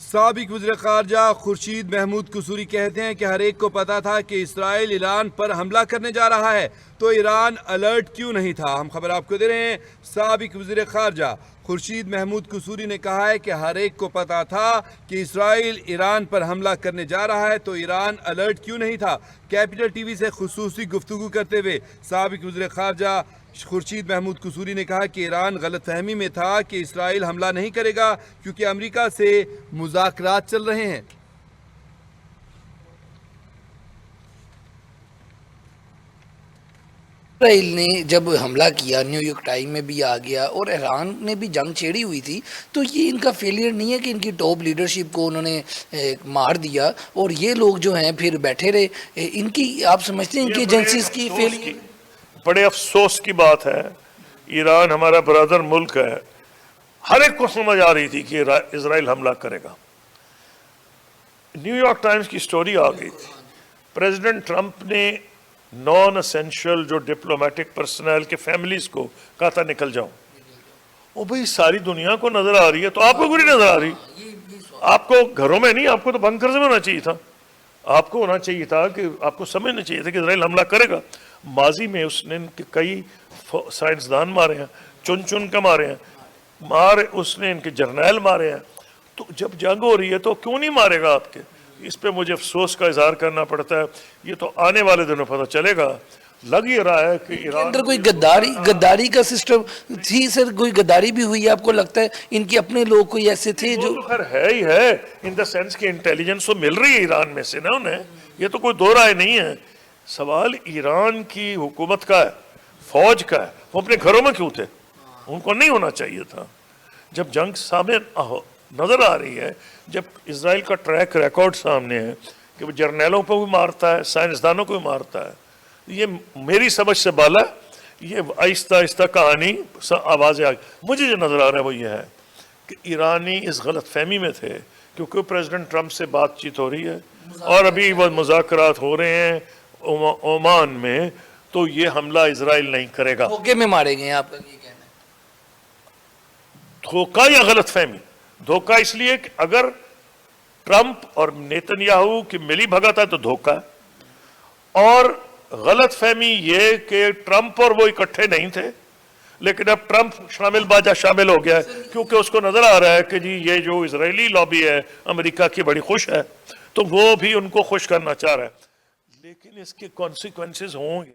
سابق وزیر خارجہ خورشید محمود قصوری کہتے ہیں کہ ہر ایک کو پتا تھا کہ اسرائیل ایران پر حملہ کرنے جا رہا ہے، تو ایران الرٹ کیوں نہیں تھا؟ ہم خبر آپ کو دے رہے ہیں۔ سابق وزیر خارجہ خورشید محمود قصوری نے کہا ہے کہ ہر ایک کو پتا تھا کہ اسرائیل ایران پر حملہ کرنے جا رہا ہے، تو ایران الرٹ کیوں نہیں تھا؟ کیپٹل ٹی وی سے خصوصی گفتگو کرتے ہوئے سابق وزیر خارجہ خورشید محمود قصوری نے کہا کہ ایران غلط فہمی میں تھا کہ اسرائیل حملہ نہیں کرے گا، کیونکہ امریکہ سے مذاکرات چل رہے ہیں۔ اسرائیل نے جب حملہ کیا، نیو یارک ٹائم میں بھی آ گیا اور ایران نے بھی جنگ چھیڑی ہوئی تھی، تو یہ ان کا فیلئر نہیں ہے کہ ان کی ٹاپ لیڈرشپ کو انہوں نے مار دیا اور یہ لوگ جو ہیں پھر بیٹھے رہے؟ ان کی آپ سمجھتے ہیں ان کی ایجنسیز کی فیلئر؟ بڑے افسوس کی بات ہے، ایران ہمارا برادر ملک ہے، ہر ایک کو سمجھ آ رہی تھی کہ اسرائیل حملہ کرے گا۔ نیو یارک ٹائمز کی سٹوری آ گئی تھی، پریزیڈنٹ ٹرمپ نے نان اسینشل جو ڈپلومیٹک پرسنل کے فیملیز کو کہا تھا نکل جاؤ۔ وہ بھئی ساری دنیا کو نظر آ رہی ہے، تو آپ کو نہیں نظر آ رہی؟ آپ کو گھروں میں نہیں، آپ کو تو بنکرز میں ہونا چاہیے تھا۔ آپ کو ہونا چاہیے تھا کہ آپ کو سمجھنا چاہیے تھا کہ اسرائیل حملہ کرے گا۔ ماضی میں اس نے کئی سائنسدان مارے ہیں، چن کے مارے ہیں، اس نے ان کے جرنیل مارے ہیں۔ تو جب جنگ ہو رہی ہے تو کیوں نہیں مارے گا آپ کے؟ اس پہ مجھے افسوس کا اظہار کرنا پڑتا ہے۔ یہ تو آنے والے دنوں پتہ چلے گا۔ لگ یہ رہا ہے کہ ایران اندر کوئی غداری کا سسٹم تھی سر، کوئی غداری بھی ہوئی آپ کو لگتا ہے؟ ان کے اپنے لوگ کوئی ایسے تھے جو خیر ہے ہی ہے، ان دا سینس کہ انٹیلیجنس تو مل رہی ہے ایران میں سے نا انہیں، یہ تو کوئی دو رائے نہیں ہے۔ سوال ایران کی حکومت کا ہے، فوج کا ہے، وہ اپنے گھروں میں کیوں تھے؟ ان کو نہیں ہونا چاہیے تھا۔ جب جنگ سامنے نظر آ رہی ہے، جب اسرائیل کا ٹریک ریکارڈ سامنے ہے کہ وہ جرنیلوں پہ بھی مارتا ہے، سائنسدانوں کو بھی مارتا ہے، یہ میری سمجھ سے بالا، یہ آہستہ آہستہ کہانی آوازیں آ گئی۔ مجھے جو نظر آ رہا ہے وہ یہ ہے کہ ایرانی اس غلط فہمی میں تھے، کیونکہ پریزیڈنٹ ٹرمپ سے بات چیت ہو رہی ہے اور ابھی وہ مذاکرات ہو رہے ہیں عمان میں، تو یہ حملہ اسرائیل نہیں کرے گا۔ دھوکے میں مارے گئے آپ کا یہ کہنا ہے؟ دھوکہ یا غلط فہمی؟ دھوکہ اس لیے کہ اگر ٹرمپ اور نیتن یاہو کی ملی بھگت ہے تو دھوکہ ہے، اور غلط فہمی یہ کہ ٹرمپ اور وہ اکٹھے نہیں تھے، لیکن اب ٹرمپ شامل ہو گیا ہے، کیونکہ اس کو نظر آ رہا ہے کہ جی یہ جو اسرائیلی لابی ہے امریکہ کی بڑی خوش ہے، تو وہ بھی ان کو خوش کرنا چاہ رہا ہے، لیکن اس کے کانسیکوینسز ہوں گے۔